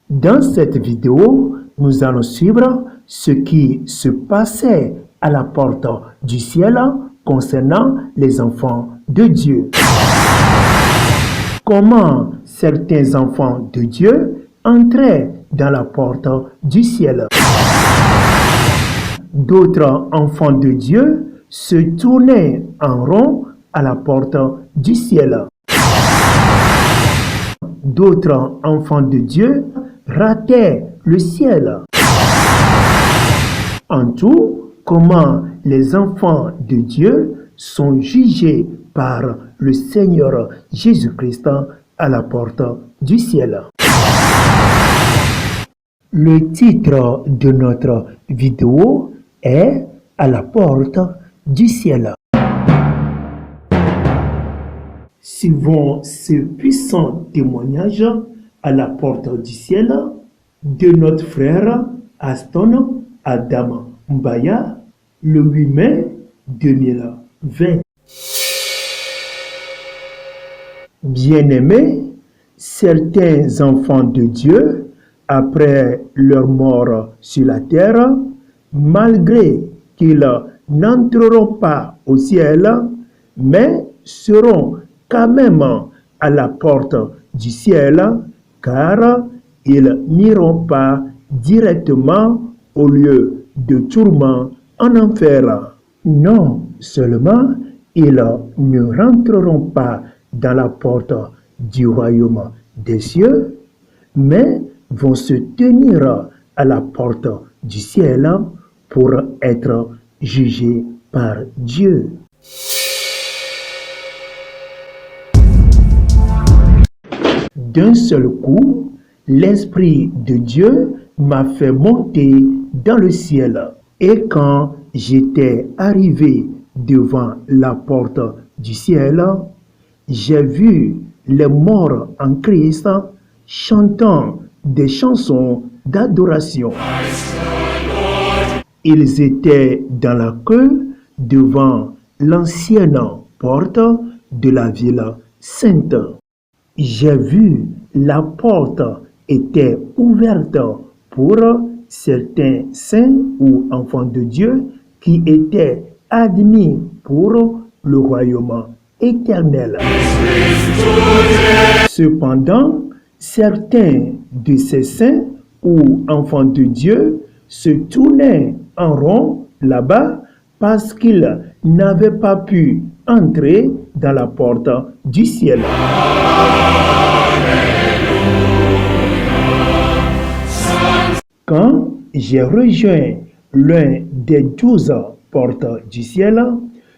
Dans cette vidéo, nous allons suivre ce qui se passait à la porte du ciel concernant les enfants de Dieu. Comment certains enfants de Dieu entraient dans la porte du ciel. D'autres enfants de Dieu se tournaient en rond à la porte du ciel. D'autres enfants de Dieu rataient le ciel. En tout, comment les enfants de Dieu sont jugés par le Seigneur Jésus-Christ à la porte du ciel. Le titre de notre vidéo est « À la porte du ciel ». Suivons ce puissant témoignage à la porte du ciel de notre frère Aston Adam Mbaya le 8 mai 2020. Bien-aimés, certains enfants de Dieu, après leur mort sur la terre, malgré qu'ils n'entreront pas au ciel, mais seront quand même à la porte du ciel, car ils n'iront pas directement au lieu de tourment en enfer. Non seulement ils ne rentreront pas dans la porte du royaume des cieux, mais vont se tenir à la porte du ciel pour être jugés par Dieu. D'un seul coup, l'Esprit de Dieu m'a fait monter dans le ciel. Et quand j'étais arrivé devant la porte du ciel, j'ai vu les morts en Christ chantant des chansons d'adoration. Ils étaient dans la queue devant l'ancienne porte de la ville sainte. J'ai vu la porte était ouverte pour certains saints ou enfants de Dieu qui étaient admis pour le royaume éternel. Cependant, certains de ces saints ou enfants de Dieu se tournaient en rond là-bas parce qu'ils n'avaient pas pu entrer dans la porte du ciel. Quand j'ai rejoint l'un des 12 portes du ciel,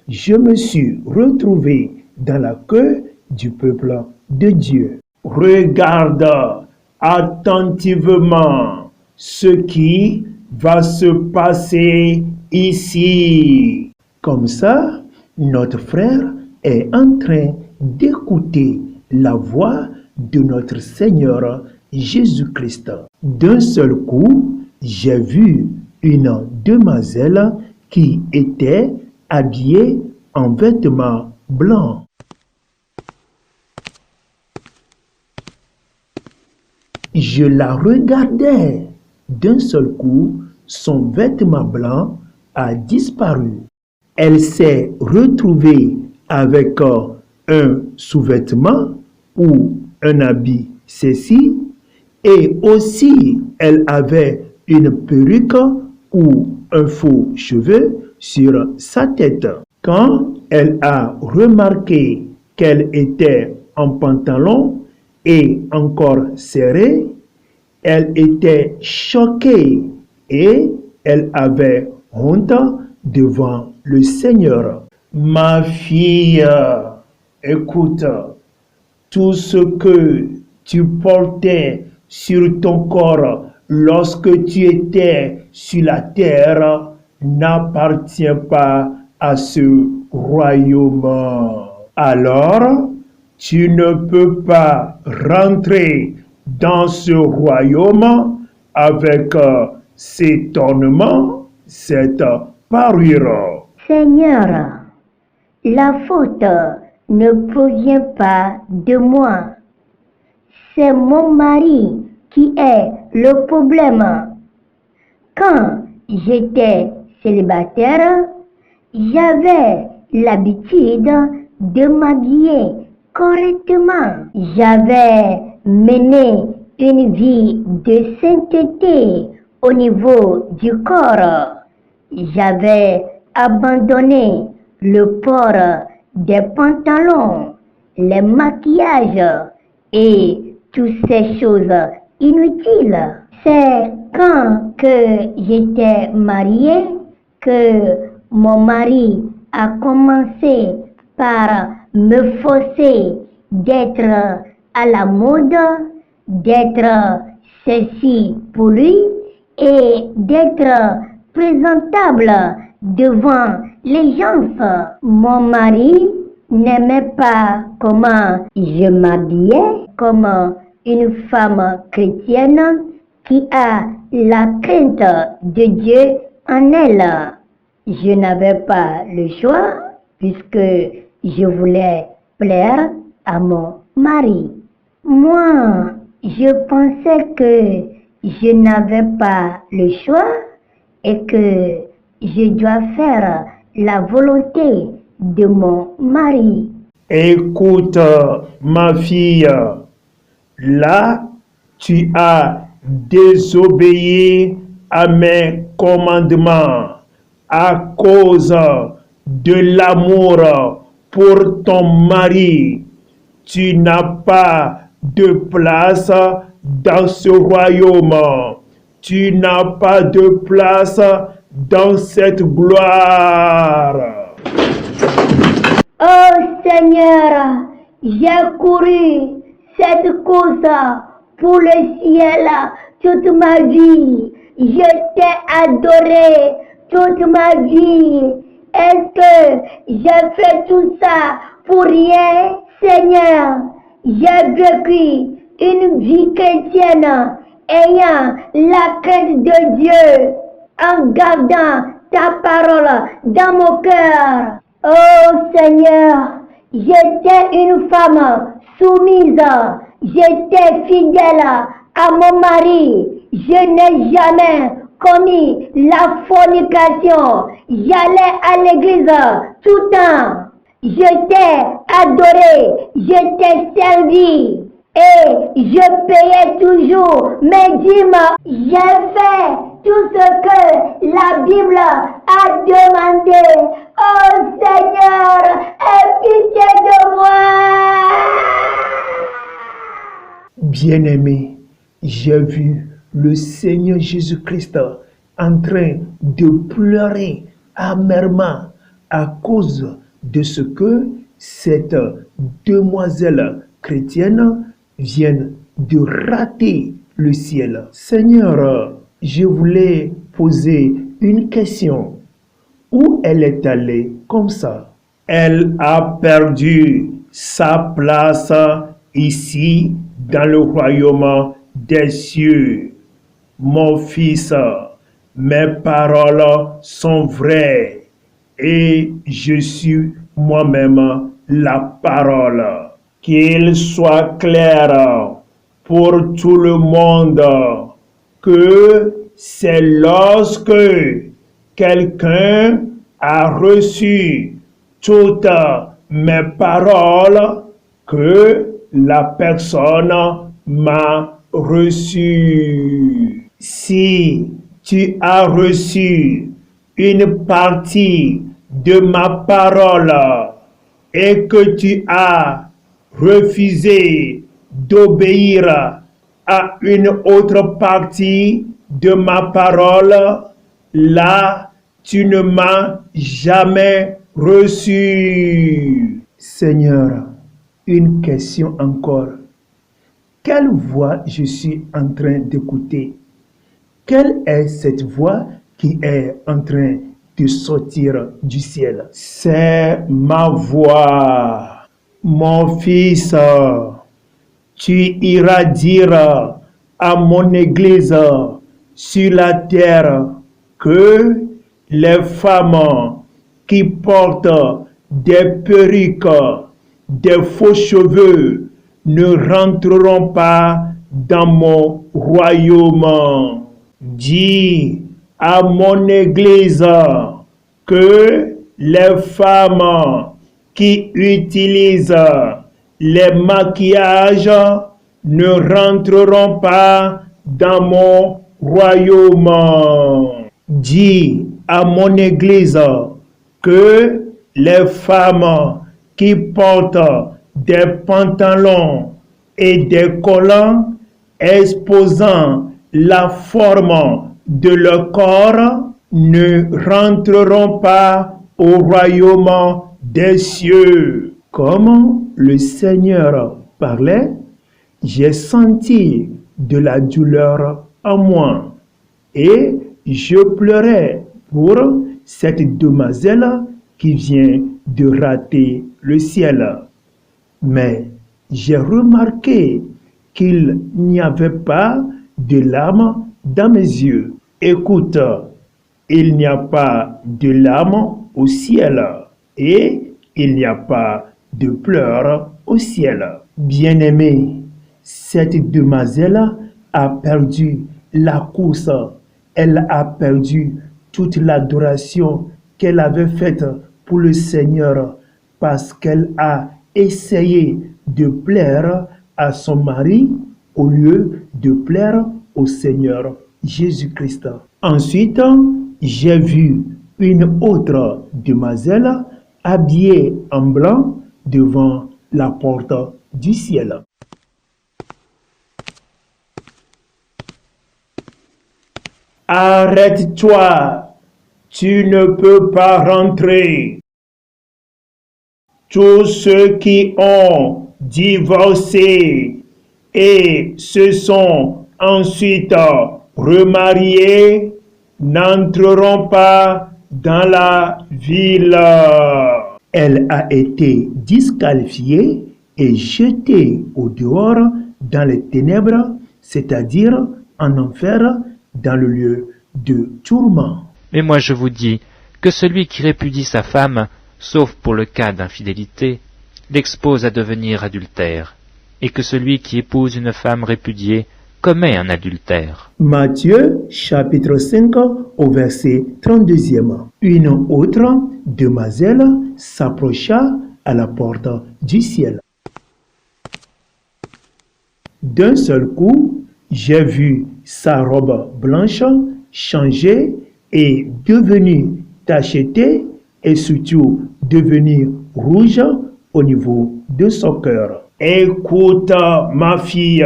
je me suis retrouvé dans la queue du peuple de Dieu. Regarde attentivement ce qui va se passer ici. Comme ça, notre frère est en train d'écouter la voix de notre Seigneur Jésus-Christ. D'un seul coup, j'ai vu une demoiselle qui était habillée en vêtements blancs. Je la regardais. D'un seul coup, son vêtement blanc a disparu. Elle s'est retrouvée avec un sous-vêtement ou un habit ceci, et aussi elle avait une perruque ou un faux cheveu sur sa tête. Quand elle a remarqué qu'elle était en pantalon et encore serré, elle était choquée et elle avait honte devant le Seigneur. Ma fille, écoute, tout ce que tu portais sur ton corps lorsque tu étais sur la terre n'appartient pas à ce royaume. Alors, tu ne peux pas rentrer dans ce royaume avec cet ornement, cette parure. Seigneur, la faute ne provient pas de moi. C'est mon mari qui est le problème. Quand j'étais célibataire, j'avais l'habitude de m'habiller correctement. J'avais mené une vie de sainteté au niveau du corps. J'avais abandonné le port des pantalons, les maquillages et toutes ces choses inutiles. C'est quand que j'étais mariée que mon mari a commencé par me forcer d'être à la mode, d'être sexy pour lui et d'être présentable devant les gens. Mon mari n'aimait pas comment je m'habillais comme une femme chrétienne qui a la crainte de Dieu en elle. Je n'avais pas le choix puisque je voulais plaire à mon mari. Moi, je pensais que je n'avais pas le choix et que je dois faire la volonté de mon mari. Écoute, ma fille, là, tu as désobéi à mes commandements à cause de l'amour pour ton mari. Tu n'as pas de place dans ce royaume. Tu n'as pas de place dans cette gloire. Oh Seigneur, j'ai couru cette course pour le ciel toute ma vie. Je t'ai adoré toute ma vie. Est-ce que j'ai fait tout ça pour rien, Seigneur? J'ai vécu une vie chrétienne ayant la crainte de Dieu, en gardant ta parole dans mon cœur. Oh Seigneur, j'étais une femme soumise, j'étais fidèle à mon mari, je n'ai jamais commis la fornication, j'allais à l'église tout le temps, je t'ai adoré, je t'ai servi et je payais toujours mes dîmes. J'ai fait tout ce que la Bible a demandé. Oh Seigneur, aie pitié de moi. Bien-aimé, j'ai vu le Seigneur Jésus-Christ en train de pleurer amèrement à cause de ce que cette demoiselle chrétienne vient de rater le ciel. Seigneur, je voulais poser une question. Où elle est allée comme ça? Elle a perdu sa place ici dans le royaume des cieux. Mon fils, mes paroles sont vraies et je suis moi-même la parole. Qu'il soit clair pour tout le monde que c'est lorsque quelqu'un a reçu toutes mes paroles que la personne m'a reçu. Si tu as reçu une partie de ma parole et que tu as refusé d'obéir à une autre partie de ma parole, là, tu ne m'as jamais reçu. Seigneur, une question encore. Quelle voix je suis en train d'écouter? Quelle est cette voix qui est en train de sortir du ciel? C'est ma voix. Mon fils, tu iras dire à mon église sur la terre que les femmes qui portent des perruques, des faux cheveux, ne rentreront pas dans mon royaume. Dis à mon Église que les femmes qui utilisent les maquillages ne rentreront pas dans mon royaume. Dis à mon Église que les femmes qui portent des pantalons et des collants exposant la forme de leur corps ne rentreront pas au royaume des cieux. Comme le Seigneur parlait, j'ai senti de la douleur en moi et je pleurais pour cette demoiselle qui vient de rater le ciel. Mais j'ai remarqué qu'il n'y avait pas de larmes dans mes yeux. Écoute, il n'y a pas de larmes au ciel et il n'y a pas de pleurs au ciel. Bien-aimé, cette demoiselle a perdu la course. Elle a perdu toute l'adoration qu'elle avait faite pour le Seigneur parce qu'elle a essayé de plaire à son mari au lieu de plaire au Seigneur Jésus-Christ. Ensuite, j'ai vu une autre demoiselle habillée en blanc devant la porte du ciel. Arrête-toi, tu ne peux pas rentrer. Tous ceux qui ont divorcé et se sont ensuite remariés n'entreront pas dans la ville. Elle a été disqualifiée et jetée au dehors dans les ténèbres, c'est-à-dire en enfer, dans le lieu de tourment. Mais moi je vous dis que celui qui répudie sa femme, sauf pour le cas d'infidélité, l'expose à devenir adultère, et que celui qui épouse une femme répudiée commet un adultère. Matthieu chapitre 5 au verset 32e. Une autre demoiselle s'approcha à la porte du ciel. D'un seul coup, j'ai vu sa robe blanche changer et devenir tachetée et surtout devenir rouge au niveau de son cœur. Écoute, ma fille,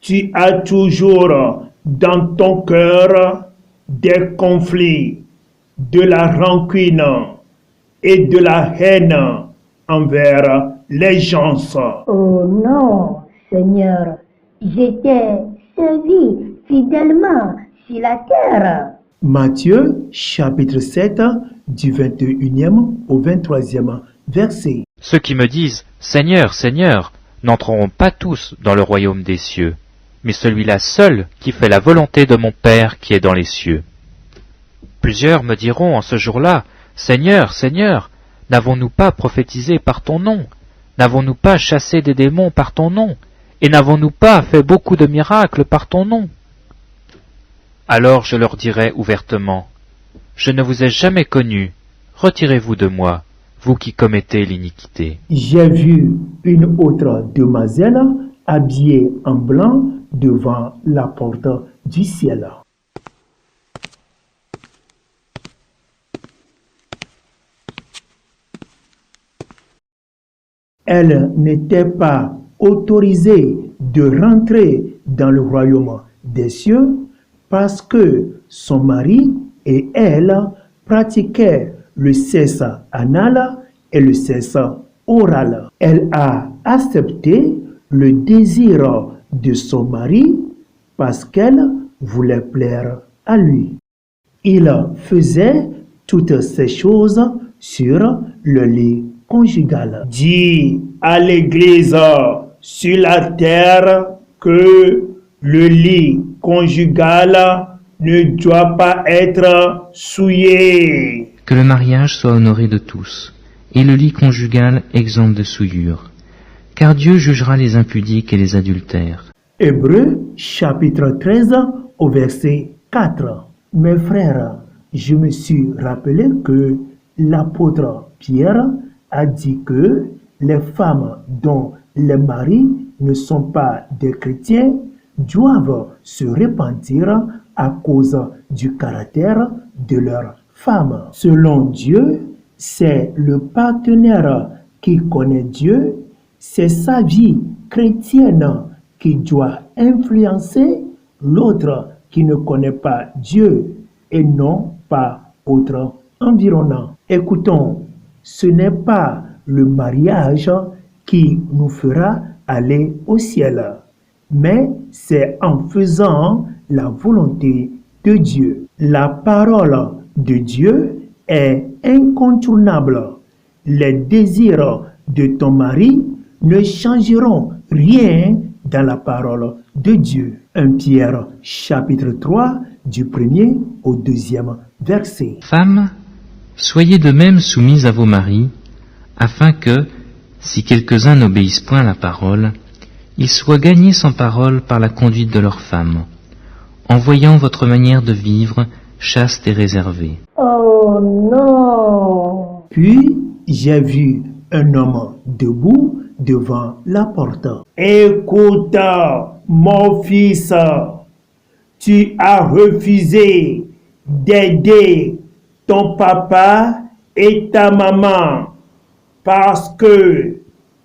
tu as toujours dans ton cœur des conflits, de la rancune et de la haine envers les gens. Oh non, Seigneur, j'étais servi fidèlement sur la terre. Matthieu chapitre 7 du 21e au 23e verset. Ceux qui me disent « Seigneur, Seigneur » n'entreront pas tous dans le royaume des cieux, mais celui-là seul qui fait la volonté de mon Père qui est dans les cieux. Plusieurs me diront en ce jour-là « Seigneur, Seigneur, n'avons-nous pas prophétisé par ton nom? N'avons-nous pas chassé des démons par ton nom? Et n'avons-nous pas fait beaucoup de miracles par ton nom ?» Alors je leur dirai ouvertement, « Je ne vous ai jamais connus, retirez-vous de moi, vous qui commettez l'iniquité. » J'ai vu une autre demoiselle habillée en blanc devant la porte du ciel. Elle n'était pas autorisée de rentrer dans le royaume des cieux parce que son mari et elle pratiquaient le sexe anal et le sexe oral. Elle a accepté le désir de son mari parce qu'elle voulait plaire à lui. Il faisait toutes ces choses sur le lit conjugal. Dis à l'Église sur la terre que le lit conjugal ne doit pas être souillé. Que le mariage soit honoré de tous, et le lit conjugal exempt de souillure. Car Dieu jugera les impudiques et les adultères. Hébreux chapitre 13 au verset 4. Mes frères, je me suis rappelé que l'apôtre Pierre a dit que les femmes dont les maris ne sont pas des chrétiens doivent se repentir à cause du caractère de leur femme. Selon Dieu, c'est le partenaire qui connaît Dieu, c'est sa vie chrétienne qui doit influencer l'autre qui ne connaît pas Dieu et non pas autre environnant. Écoutons, ce n'est pas le mariage qui nous fera aller au ciel, mais c'est en faisant la volonté de Dieu. La parole de Dieu est incontournable. Les désirs de ton mari ne changeront rien dans la parole de Dieu. 1 Pierre chapitre 3 du 1er au 2e verset. Femmes, soyez de même soumises à vos maris, afin que, si quelques-uns n'obéissent point à la parole, ils soient gagnés sans parole par la conduite de leurs femmes, en voyant votre manière de vivre chaste et réservée. Oh non! Puis j'ai vu un homme debout devant la porte. Écoute, mon fils, tu as refusé d'aider ton papa et ta maman parce que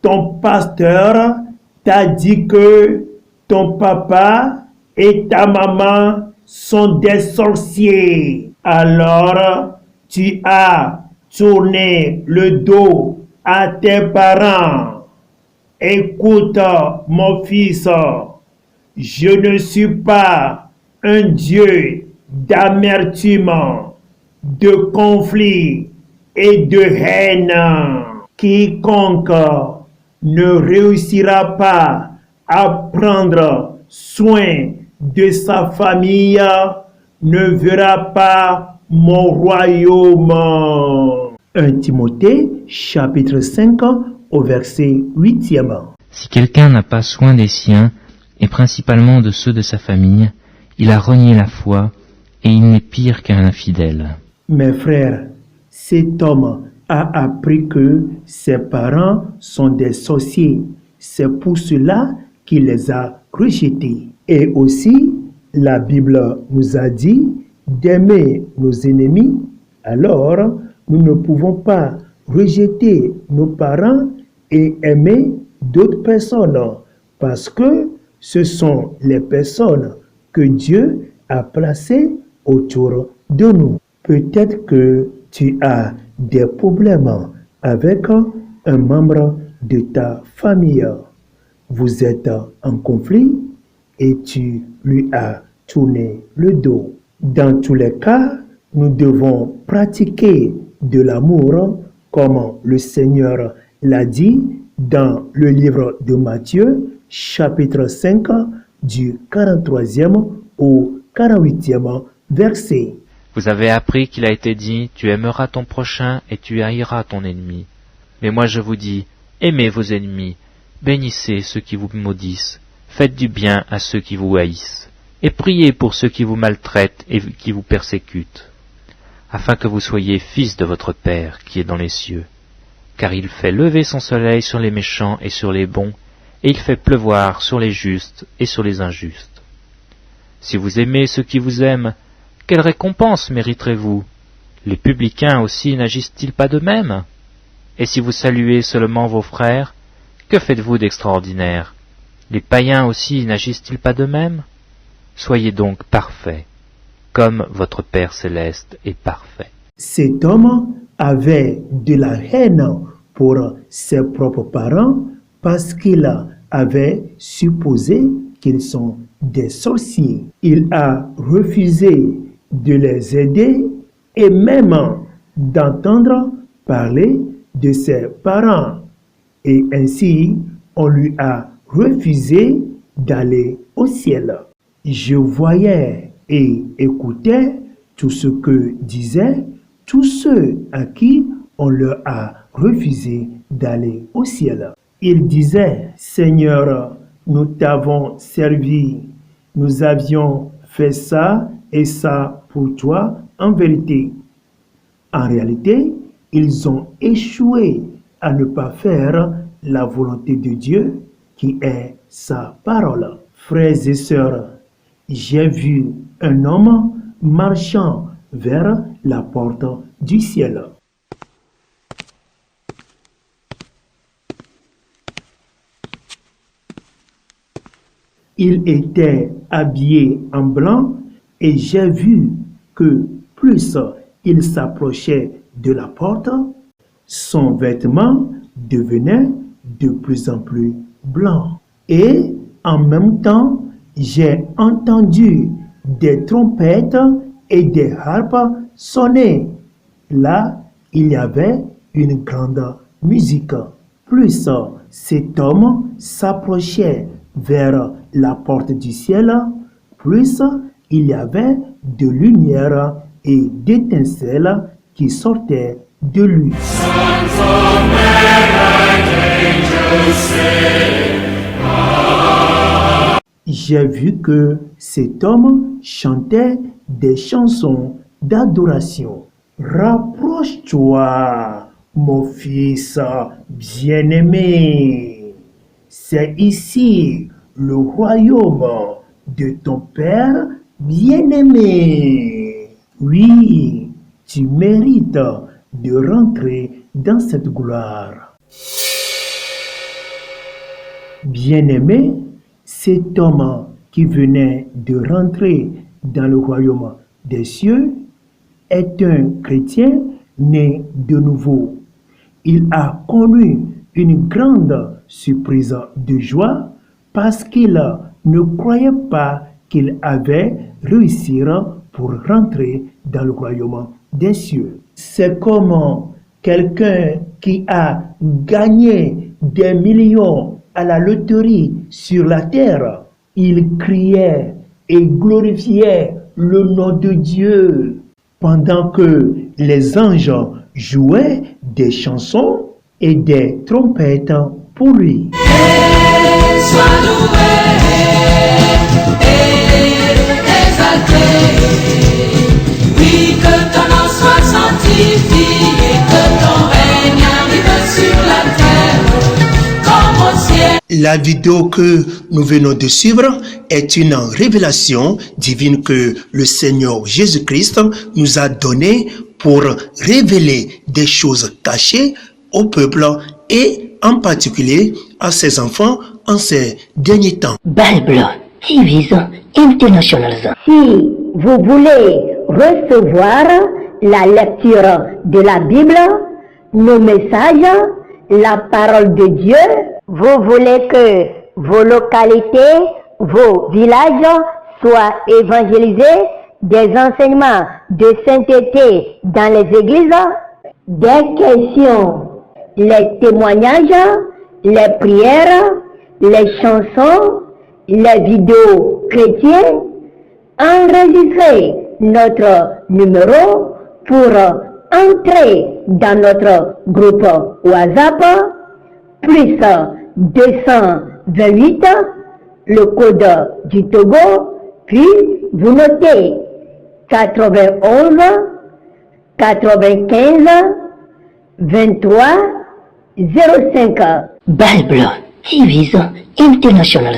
ton pasteur t'a dit que ton papa et ta maman sont des sorciers. Alors, tu as tourné le dos à tes parents. Écoute, mon fils, je ne suis pas un Dieu d'amertume, de conflit et de haine. Quiconque ne réussira pas à prendre soin de sa famille ne verra pas mon royaume. 1 Timothée chapitre 5 au verset 8e. Si quelqu'un n'a pas soin des siens, et principalement de ceux de sa famille, il a renié la foi, et il n'est pire qu'un infidèle. Mes frères, cet homme a appris que ses parents sont des sorciers. C'est pour cela qu'il les a rejetés. Et aussi, la Bible nous a dit d'aimer nos ennemis. Alors, nous ne pouvons pas rejeter nos parents et aimer d'autres personnes parce que ce sont les personnes que Dieu a placées autour de nous. Peut-être que tu as des problèmes avec un membre de ta famille. Vous êtes en conflit et tu lui as tourné le dos. Dans tous les cas, nous devons pratiquer de l'amour comme le Seigneur l'a dit dans le livre de Matthieu, chapitre 5, du 43e au 48e verset. Vous avez appris qu'il a été dit, tu aimeras ton prochain et tu haïras ton ennemi. Mais moi je vous dis, aimez vos ennemis, bénissez ceux qui vous maudissent, faites du bien à ceux qui vous haïssent, et priez pour ceux qui vous maltraitent et qui vous persécutent, afin que vous soyez fils de votre Père qui est dans les cieux. Car il fait lever son soleil sur les méchants et sur les bons, et il fait pleuvoir sur les justes et sur les injustes. Si vous aimez ceux qui vous aiment, quelle récompense mériterez-vous? Les publicains aussi n'agissent-ils pas de même? Et si vous saluez seulement vos frères, que faites-vous d'extraordinaire? Les païens aussi n'agissent-ils pas de même? Soyez donc parfaits, comme votre Père céleste est parfait. Cet homme avait de la haine pour ses propres parents parce qu'il avait supposé qu'ils sont des sorciers. Il a refusé de les aider et même d'entendre parler de ses parents. Et ainsi, on lui a refusé d'aller au ciel. Je voyais et écoutais tout ce que disaient tous ceux à qui on leur a refusé d'aller au ciel. Ils disaient, Seigneur, nous t'avons servi, nous avions fait ça et ça pour toi en vérité. En réalité, ils ont échoué à ne pas faire la volonté de Dieu qui est sa parole. Frères et sœurs, j'ai vu un homme marchant vers la porte du ciel. Il était habillé en blanc et j'ai vu que plus il s'approchait de la porte, son vêtement devenait de plus en plus blanc. Et en même temps, j'ai entendu des trompettes et des harpes sonner. Là, il y avait une grande musique. Plus cet homme s'approchait vers la porte du ciel, plus il y avait de lumière et d'étincelles qui sortaient de lui. J'ai vu que cet homme chantait des chansons d'adoration. Rapproche-toi, mon fils bien-aimé. C'est ici le royaume de ton Père bien-aimé. Oui, tu mérites de rentrer dans cette gloire. Bien-aimé, cet homme qui venait de rentrer dans le royaume des cieux est un chrétien né de nouveau. Il a connu une grande surprise de joie parce qu'il ne croyait pas qu'il avait réussi pour rentrer dans le royaume des cieux. C'est comme quelqu'un qui a gagné des millions à la loterie sur la terre. Il criait et glorifiait le nom de Dieu pendant que les anges jouaient des chansons et des trompettes pour lui. Sois loué et exalté. Oui, que ton nom soit sanctifié, que ton règne arrive sur la terre comme au ciel. La vidéo que nous venons de suivre est une révélation divine que le Seigneur Jésus-Christ nous a donnée pour révéler des choses cachées au peuple et en particulier à ses enfants en ces derniers temps. Bible TV International. Si vous voulez recevoir la lecture de la Bible, nos messages, la parole de Dieu, vous voulez que vos localités, vos villages soient évangélisés, des enseignements de sainteté dans les églises, des questions, les témoignages, les prières, les chansons, les vidéos chrétiennes, enregistrez notre numéro pour entrer dans notre groupe WhatsApp, plus 228, le code du Togo, puis vous notez 91 95 23 05. Bible TV International.